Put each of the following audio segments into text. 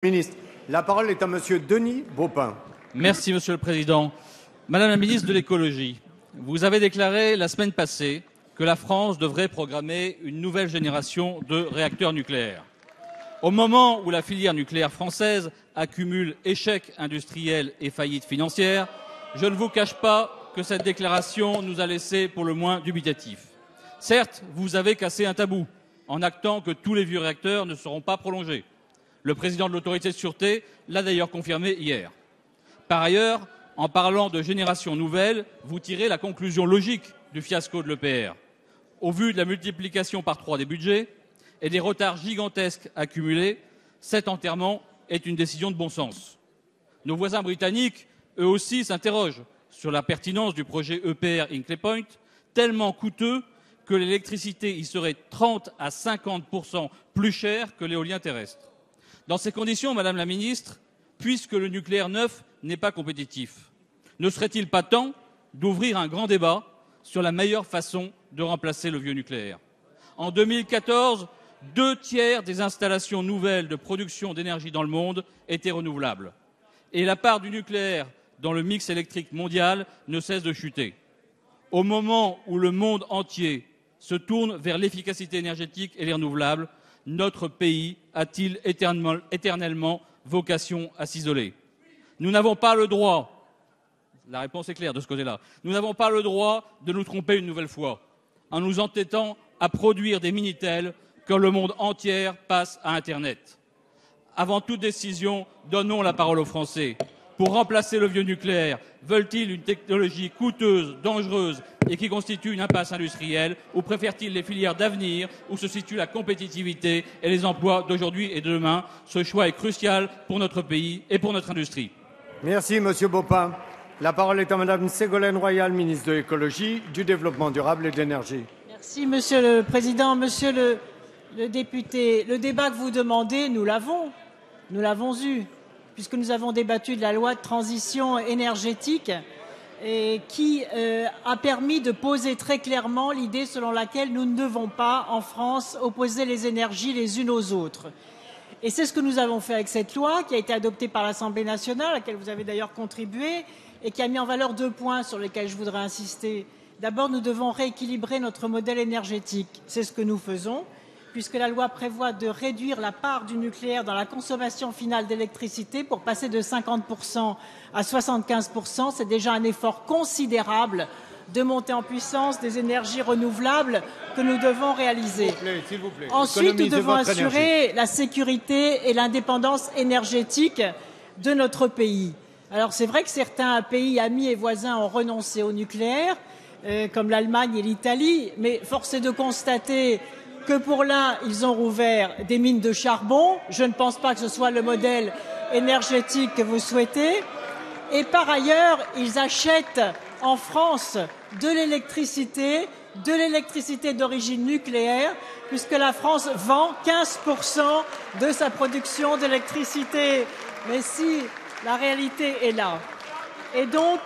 Ministre, la parole est à Monsieur Denis Baupin. Merci, Monsieur le Président. Madame la ministre de l'Écologie, vous avez déclaré la semaine passée que la France devrait programmer une nouvelle génération de réacteurs nucléaires. Au moment où la filière nucléaire française accumule échecs industriels et faillites financières, je ne vous cache pas que cette déclaration nous a laissés pour le moins dubitatifs. Certes, vous avez cassé un tabou en actant que tous les vieux réacteurs ne seront pas prolongés. Le président de l'autorité de sûreté l'a d'ailleurs confirmé hier. Par ailleurs, en parlant de génération nouvelle, vous tirez la conclusion logique du fiasco de l'EPR. Au vu de la multiplication par 3 des budgets et des retards gigantesques accumulés, cet enterrement est une décision de bon sens. Nos voisins britanniques, eux aussi, s'interrogent sur la pertinence du projet EPR Hinkley Point, tellement coûteux que l'électricité y serait 30 à 50% plus chère que l'éolien terrestre. Dans ces conditions, Madame la Ministre, puisque le nucléaire neuf n'est pas compétitif, ne serait-il pas temps d'ouvrir un grand débat sur la meilleure façon de remplacer le vieux nucléaire? En 2014, 2/3 des installations nouvelles de production d'énergie dans le monde étaient renouvelables. Et la part du nucléaire dans le mix électrique mondial ne cesse de chuter. Au moment où le monde entier se tourne vers l'efficacité énergétique et les renouvelables, notre pays a-t-il éternellement vocation à s'isoler? Nous n'avons pas le droit, la réponse est claire de ce côté-là, nous n'avons pas le droit de nous tromper une nouvelle fois en nous entêtant à produire des Minitel quand le monde entier passe à Internet. Avant toute décision, donnons la parole aux Français. Pour remplacer le vieux nucléaire, veulent-ils une technologie coûteuse, dangereuse et qui constitue une impasse industrielle, ou préfèrent-ils les filières d'avenir où se situe la compétitivité et les emplois d'aujourd'hui et de demain? Ce choix est crucial pour notre pays et pour notre industrie. Merci, Monsieur Baupin. La parole est à Madame Ségolène Royal, ministre de l'Écologie, du Développement durable et de l'Énergie. Merci, Monsieur le Président. Monsieur le député, le débat que vous demandez, nous l'avons eu, puisque nous avons débattu de la loi de transition énergétique et qui a permis de poser très clairement l'idée selon laquelle nous ne devons pas, en France, opposer les énergies les unes aux autres. Et c'est ce que nous avons fait avec cette loi qui a été adoptée par l'Assemblée nationale, à laquelle vous avez d'ailleurs contribué, et qui a mis en valeur 2 points sur lesquels je voudrais insister. D'abord, nous devons rééquilibrer notre modèle énergétique. C'est ce que nous faisons, puisque la loi prévoit de réduire la part du nucléaire dans la consommation finale d'électricité pour passer de 50% à 75%. C'est déjà un effort considérable de montée en puissance des énergies renouvelables que nous devons réaliser. S'il vous plaît. Ensuite, nous devons assurer la sécurité et l'indépendance énergétique de notre pays. Alors, c'est vrai que certains pays amis et voisins ont renoncé au nucléaire, comme l'Allemagne et l'Italie, mais force est de constater que pour l'un, ils ont rouvert des mines de charbon. Je ne pense pas que ce soit le modèle énergétique que vous souhaitez. Et par ailleurs, ils achètent en France de l'électricité d'origine nucléaire, puisque la France vend 15% de sa production d'électricité. Mais si la réalité est là. Et donc,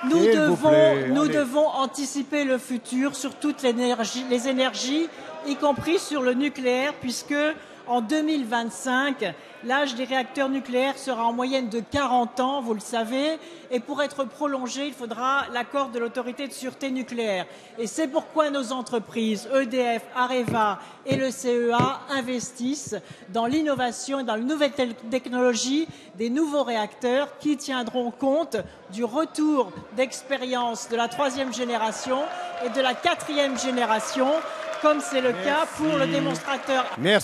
nous devons anticiper le futur sur toutes les énergies, y compris sur le nucléaire, puisque en 2025, l'âge des réacteurs nucléaires sera en moyenne de 40 ans, vous le savez, et pour être prolongé, il faudra l'accord de l'autorité de sûreté nucléaire. Et c'est pourquoi nos entreprises, EDF, Areva et le CEA, investissent dans l'innovation et dans les nouvelles technologies des nouveaux réacteurs qui tiendront compte du retour d'expérience de la 3e génération et de la 4e génération, comme c'est le cas pour le démonstrateur. Merci.